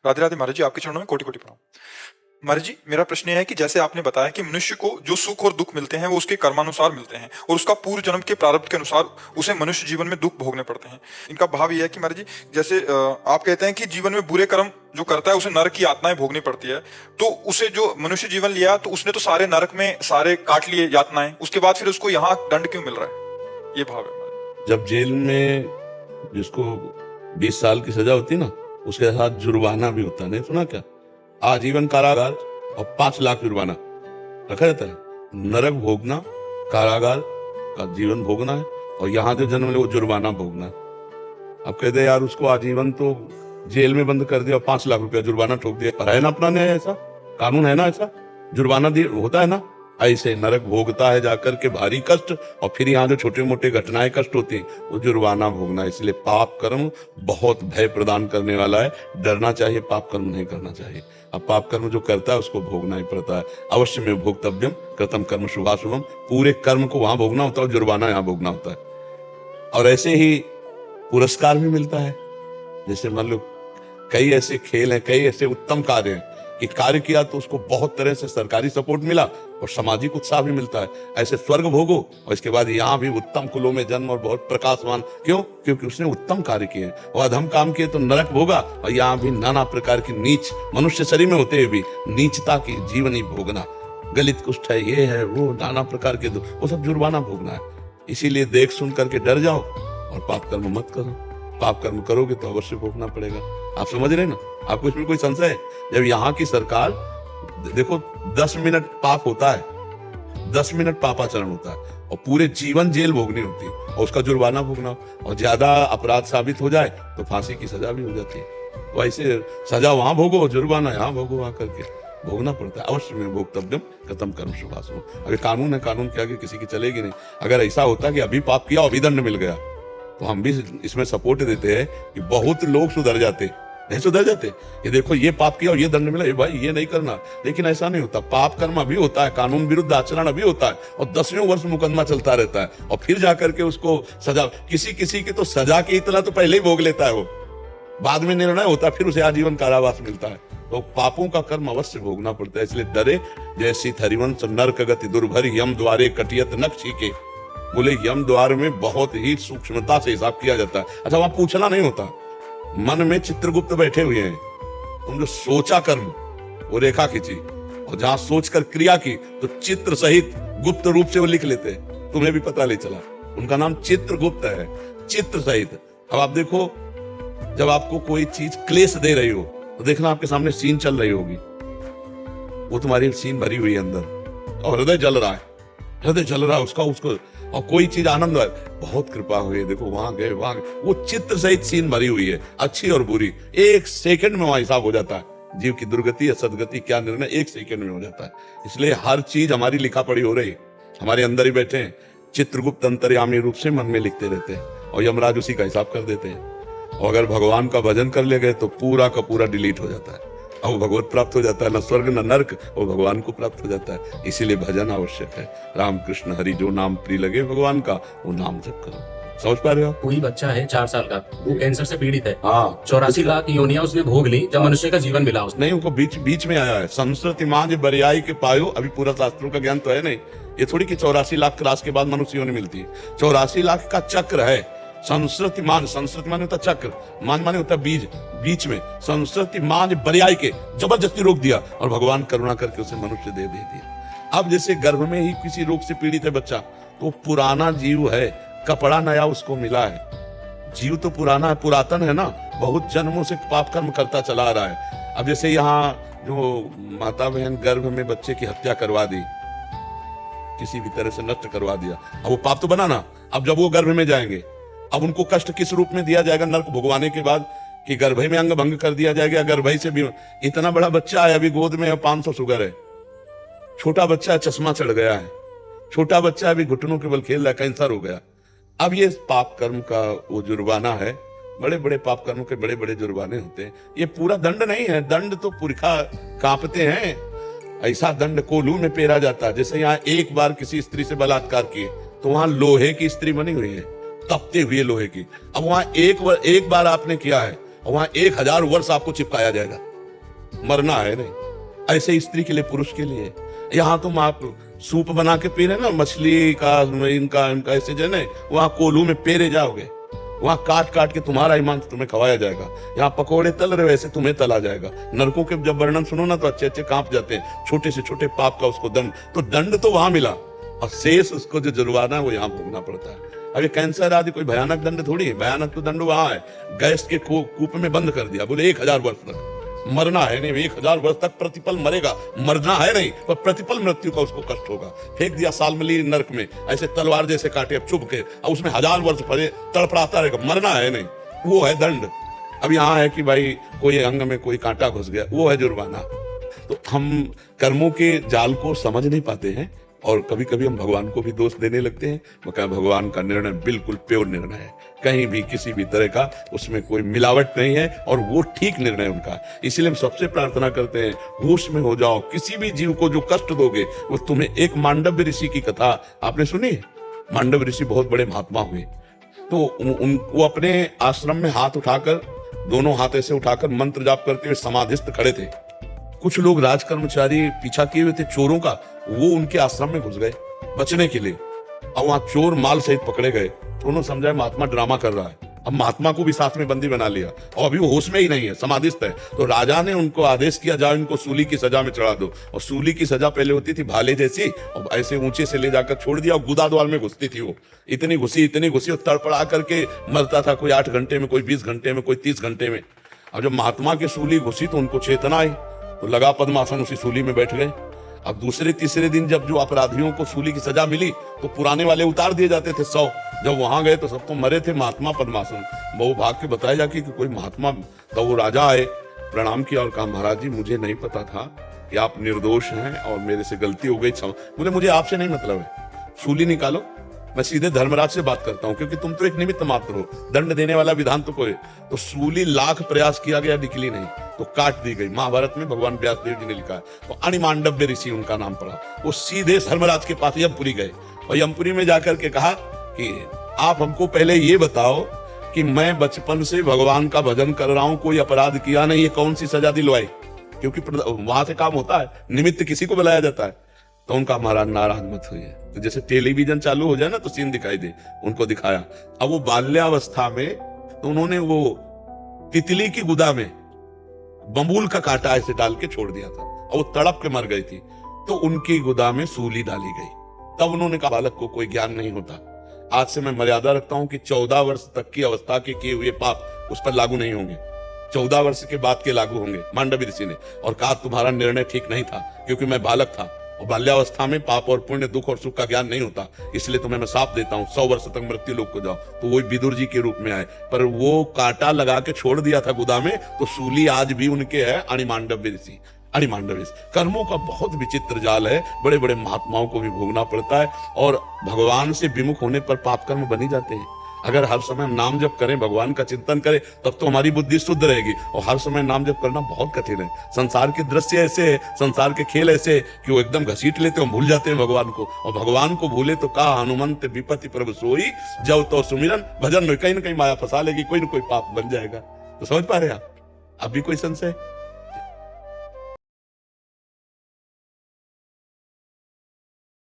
राधे राधे महाराज जी, आपके चरणों में कोटि कोटि प्रणाम। महाराज जी, मेरा प्रश्न यह है कि जैसे आपने बताया कि मनुष्य को जो सुख और दुख मिलते हैं वो उसके कर्मानुसार मिलते हैं और उसका पूर्व जन्म के प्रारब्ध के अनुसार उसे मनुष्य जीवन में दुख भोगने पड़ते हैं। इनका भाव यह है कि महाराज जी, जैसे आप कहते हैं कि जीवन में बुरे कर्म जो करता है उसे नरक की यातनाएं भोगनी पड़ती है, तो उसे जो मनुष्य जीवन लिया तो उसने तो सारे नरक में सारे काट लिए यातनाएं, उसके बाद फिर उसको यहाँ दंड क्यों मिल रहा है? ये भाव है। जब जेल में जिसको 20 साल की सजा होती ना, उसके साथ जुर्माना भी होता है, नहीं सुना क्या? आजीवन कारागार और 5 लाख जुर्माना रखा जाता है। नरक भोगना, कारागार का जीवन भोगना है, और यहाँ जो जन्म ले वो जुर्माना भोगना है। अब कहते हैं यार उसको आजीवन तो जेल में बंद कर दिया, 5 लाख रुपया जुर्माना ठोक दिया, पर है ना अपना न्याय? ऐसा कानून है ना? ऐसा जुर्माना होता है ना? ऐसे नरक भोगता है जाकर के भारी कष्ट, और फिर यहाँ जो छोटे मोटे घटनाएं कष्ट होती हैं वो जुर्माना भोगना। इसलिए पाप कर्म बहुत भय प्रदान करने वाला है, डरना चाहिए, पाप कर्म नहीं करना चाहिए। अब पाप कर्म जो करता है उसको भोगना ही पड़ता है। अवश्य में भोक्तव्यम कृतम कर्म शुभाशुभम, पूरे कर्म को वहां भोगना होता है, जुर्माना यहाँ भोगना होता है। और ऐसे ही पुरस्कार भी मिलता है। जैसे मान लो कई ऐसे खेल हैं, कई ऐसे उत्तम कार्य हैं कि कार्य किया तो उसको बहुत तरह से सरकारी सपोर्ट मिला और सामाजिक उत्साह भी मिलता है। ऐसे स्वर्ग भोगो और इसके बाद यहाँ भी उत्तम कुलों में जन्म और बहुत प्रकाशवान। क्यों? क्योंकि उसने उत्तम कार्य किए और अधम काम किए तो नरक भोगा, और यहाँ भी नाना प्रकार की नीच मनुष्य शरीर में होते हुए भी नीचता की जीवन ही भोगना। गलित कुष्ठ है, ये है, वो नाना प्रकार के वो सब जुर्माना भोगना है। इसीलिए देख सुन करके डर जाओ और पाप कर्म मत करो। पाप कर्म करोगे तो अवश्य भोगना पड़ेगा। आप समझ रहे ना? आपको इसमें कोई संशय है? जब यहाँ की सरकार देखो 10 मिनट पाप होता है, 10 मिनट पापाचरण होता है, और पूरे जीवन जेल भोगनी होती है और उसका जुर्माना भोगना, और ज्यादा अपराध साबित हो जाए तो फांसी की सजा भी हो जाती है। वैसे सजा वहां भोगो, जुर्माना यहाँ भोगो, वहां करके भोगना पड़ता है। अवश्य में भोक्तव्यम कृतम कर्म शुभाशुभम। अगर कानून है, कानून के आगे किसी की चलेगी नहीं। अगर ऐसा होता कि अभी पाप किया अभी दंड मिल गया तो हम भी इसमें सपोर्ट देते हैं कि बहुत लोग सुधर जाते। नहीं सुधर जाते? ये देखो ये पाप किया और ये दंड मिला, ये भाई ये नहीं करना। लेकिन ऐसा नहीं होता। पाप कर्म अभी होता है, कानून विरुद्ध आचरण अभी होता है, और 10वें वर्ष मुकदमा चलता रहता है, और फिर जाकर के उसको सजा, किसी किसी की तो सजा की इतना तो पहले ही भोग लेता है, वो बाद में निर्णय होता है, फिर उसे आजीवन कारावास मिलता है। तो पापों का कर्म अवश्य भोगना पड़ता है। इसलिए डरे जैसी हरिवंश नरक गति दुर्भर यम द्वारे कटियत नक्शी के। बोले यम द्वार में बहुत ही सूक्ष्मता से हिसाब किया जाता है। अच्छा, वहां पूछना नहीं होता, मन में चित्रगुप्त बैठे हुए हैं। तुम जो सोचा कर्म वो रेखा खींची, और जहां सोचकर क्रिया की तो चित्र सहित गुप्त रूप से वो लिख लेते हैं, तुम्हें भी पता नहीं चला। उनका नाम चित्रगुप्त है, चित्र सहित। अब आप देखो, जब आपको कोई चीज क्लेश दे रही हो तो देखना आपके सामने सीन चल रही होगी, वो तुम्हारी सीन भरी हुई है अंदर, और हृदय जल रहा है, हृदय जल रहा है उसको, और कोई चीज आनंद है, बहुत कृपा हुई है, देखो वहां गए, वो चित्र सहित सीन भरी हुई है, अच्छी और बुरी। 1 सेकंड में वहां हिसाब हो जाता है। जीव की दुर्गति या सदगति क्या निर्णय 1 सेकंड में हो जाता है। इसलिए हर चीज हमारी लिखा पड़ी हो रही, हमारे अंदर ही बैठे हैं। चित्रगुप्त अंतर्यामी रूप से मन में लिखते रहते हैं, और यमराज उसी का हिसाब कर देते हैं। और अगर भगवान का भजन कर ले गए तो पूरा का पूरा डिलीट हो जाता है, अब वो भगवत प्राप्त हो जाता है, न स्वर्ग न नरक, वो भगवान को प्राप्त हो जाता है। इसीलिए भजन आवश्यक है। राम कृष्ण हरि जो नाम प्रिय लगे भगवान का, वो नाम जप करो। समझ पा रहे हो? कोई बच्चा है 4 साल का, वो कैंसर से पीड़ित है। हाँ, 84 लाख योनियां उसने भोग ली जब मनुष्य का जीवन मिला उसने। नहीं, उनको बीच में आया है। संस्कृति मांझ बरियाई के पायो, अभी पूरा शास्त्रों का ज्ञान तो है नहीं। ये थोड़ी कि 84 लाख क्रॉस के बाद मनुष्य योनि मिलती है। 84 लाख का चक्र है। संस्कृति मान होता चक्र, मान माने होता बीज, बीच में संस्कृति मान बरियाई के जबरदस्ती रोक दिया, और भगवान करुणा करके उसे मनुष्य दे दिया। अब जैसे गर्भ में ही किसी रोग से पीड़ित है बच्चा, तो पुराना जीव है, कपड़ा नया उसको मिला है। जीव तो पुराना है, पुरातन है ना, बहुत जन्मों से पाप कर्म करता चला आ रहा है। अब जैसे यहाँ जो माता बहन गर्भ में बच्चे की हत्या करवा दी, किसी भी तरह से नष्ट करवा दिया, अब वो पाप तो बना ना। अब जब वो गर्भ में जाएंगे, अब उनको कष्ट किस रूप में दिया जाएगा नरक भुगवाने के बाद? कि गर्भई में अंग भंग कर दिया जाएगा, गर्भई से भी। इतना बड़ा बच्चा है, अभी गोद में 500 शुगर है, छोटा बच्चा है, चश्मा चढ़ गया है, छोटा बच्चा अभी घुटनों के बल खेल रहा है, कैंसर हो गया। अब ये पाप कर्म का वो जुर्माना है। बड़े बड़े पाप कर्म के बड़े बड़े जुर्माने होते हैं। ये पूरा दंड नहीं है, दंड तो पुरखा कांपते हैं। ऐसा दंड कोल्हू में पेरा जाता है। जैसे यहाँ एक बार किसी स्त्री से बलात्कार किए तो वहां लोहे की स्त्री बनी हुई है, तपते हुए लोहे की। अब वहां एक बार आपने किया है, और वहां 1000 वर्ष आपको चिपकाया जाएगा। मरना है नहीं। ऐसे स्त्री के लिए पुरुष के लिए। यहाँ तुम आप सूप बना के पी रहे ना मछली का, इनका इनका ऐसे जो है, वहां कोल्हू में पेरे जाओगे, वहां काट काट के तुम्हारा ईमान तुम्हें खवाया जाएगा। यहाँ पकोड़े तल रहे वैसे तुम्हें तला जाएगा। नरकों के जब वर्णन सुनो ना तो अच्छे अच्छे कांप जाते हैं। छोटे से छोटे पाप का उसको दंड, तो दंड तो वहां मिला और शेष उसको जो जुर्माना है वो यहाँ भोगना पड़ता है। अब ये कैंसर आदि कोई भयानक दंड थोड़ी है, भयानक तो दंड वहां है। गैस के कूप में बंद कर दिया, बोले 1000 वर्ष तक मरना है नहीं, 1000 वर्ष तक प्रतिपल मरेगा, मरना है नहीं पर प्रतिपल मृत्यु का उसको कष्ट होगा। फेंक दिया सालमली नरक में, ऐसे तलवार जैसे काटे अब चुभ के, अब उसमें 1000 वर्ष पड़े तड़पड़ाता रहेगा, मरना है नहीं, वो है दंड। अब यहाँ है कि भाई कोई अंग में कोई कांटा घुस गया, वो है जुर्माना। तो हम कर्मों के जाल को समझ नहीं पाते हैं और कभी कभी हम भगवान को भी दोष देने लगते हैं। मगर भगवान का निर्णय बिल्कुल प्योर निर्णय है, कहीं भी किसी भी तरह का उसमें कोई मिलावट नहीं है और वो ठीक निर्णय उनका। इसलिए हम सबसे प्रार्थना करते हैं होश में हो जाओ। किसी भी जीव को जो कष्ट दोगे वो तुम्हें, एक मांडव्य ऋषि की कथा आपने सुनी? मांडव्य ऋषि बहुत बड़े महात्मा हुए, तो वो अपने आश्रम में हाथ उठाकर, दोनों हाथ ऐसे उठाकर मंत्र जाप करते हुए समाधिस्थ खड़े थे। कुछ लोग राज कर्मचारी पीछा किए हुए थे चोरों का, वो उनके आश्रम में घुस गए बचने के लिए। अब वहां चोर माल सहित पकड़े गए तो उन्होंने समझा महात्मा ड्रामा कर रहा है। अब महात्मा को भी साथ में बंदी बना लिया और अभी वो होश में ही नहीं है, समाधिस्थ है। तो राजा ने उनको आदेश किया, जाओ इनको सूली की सजा में चढ़ा दो। और सूली की सजा पहले होती थी भाले जैसी, और ऐसे ऊंचे से ले जाकर छोड़ दिया और गुदा द्वार में घुसती थी वो। इतनी घुसी और तड़पड़ा करके मरता था, कोई 8 घंटे में, कोई 20 घंटे में, कोई 30 घंटे में। अब जब महात्मा की सूली घुसी तो उनको चेतना आई, तो लगा पद्मासन, उसी सूली में बैठ गए। अब दूसरे तीसरे दिन जब जो अपराधियों को सूली की सजा मिली तो पुराने वाले उतार दिए जाते थे 100। जब वहां गए तो सब तो मरे थे, महात्मा पद्मासन। वो भाग के बताया जाके कि कोई महात्मा, तो वो राजा आए, प्रणाम किया और कहा महाराज जी मुझे नहीं पता था कि आप निर्दोष हैं और मेरे से गलती हो गई, क्षमा। मुझे आपसे नहीं मतलब है, सूली निकालो, मैं सीधे धर्मराज से बात करता हूं, क्योंकि तुम तो एक निमित्त मात्र हो, दंड देने वाला विधान तो कोई। तो सूली लाख प्रयास किया गया, निकली नहीं, तो काट दी गई। महाभारत में भगवान व्यासदेव जी ने लिखा है। तो अणिमांडव्य ऋषि उनका नाम पड़ा। वो सीधे धर्मराज के पास यमपुरी गए और यमपुरी में जाकर के कहा कि आप हमको पहले ये बताओ कि मैं बचपन से भगवान का भजन कर रहा हूं, कोई अपराध किया नहीं, ये कौन सी सजा दिलवाई? क्योंकि वहां से काम होता है, निमित्त किसी को बुलाया जाता है। तो उनका महाराज नाराज मत हुई। तो जैसे टेलीविजन चालू हो जाए ना तो सीन दिखाई दे, उनको दिखाया। अब वो बाल्यावस्था में तो उन्होंने वो तितली की गुदा में बबूल का कांटा ऐसे डाल के छोड़ दिया था और वो तड़प के मर गई थी। तो उनकी गुदा में सूली डाली गई। तब उन्होंने कहा बालक को कोई ज्ञान नहीं होता, आज से मैं मर्यादा रखता हूं कि 14 वर्ष तक की अवस्था के किए हुए पाप उस पर लागू नहीं होंगे, 14 वर्ष के बाद के लागू होंगे। मांडव्य ऋषि ने और कहा तुम्हारा निर्णय ठीक नहीं था, क्योंकि मैं बालक था और बाल्यावस्था में पाप और पुण्य, दुख और सुख का ज्ञान नहीं होता, इसलिए तुम्हें मैं साफ देता हूं 100 वर्ष तक मृत्यु लोक को जाओ। तो वही विदुर जी के रूप में आए, पर वो कांटा लगा के छोड़ दिया था गुदा में, तो सूली आज भी उनके है। अणिमांडव्य ऋषि, अणिमांडव्य कर्मों का बहुत विचित्र जाल है, बड़े बड़े महात्माओं को भी भोगना पड़ता है और भगवान से विमुख होने पर पाप कर्म बन ही जाते हैं। अगर हर समय हम नाम जप करें, भगवान का चिंतन करें, तब तो हमारी बुद्धि शुद्ध रहेगी। और हर समय नाम जप करना बहुत कठिन है। संसार के दृश्य ऐसे है, संसार के खेल ऐसे कि वो एकदम घसीट लेते हैं, भूल जाते हैं भगवान को। और भगवान को भूले तो कहा हनुमंत विपत्ति प्रभु सोई, जब तो सुमिरन भजन में कहीं ना कहीं माया फंसा लेगी, कोई ना कोई पाप बन जाएगा। तो समझ पा रहे आप? अब भी कोई संशय?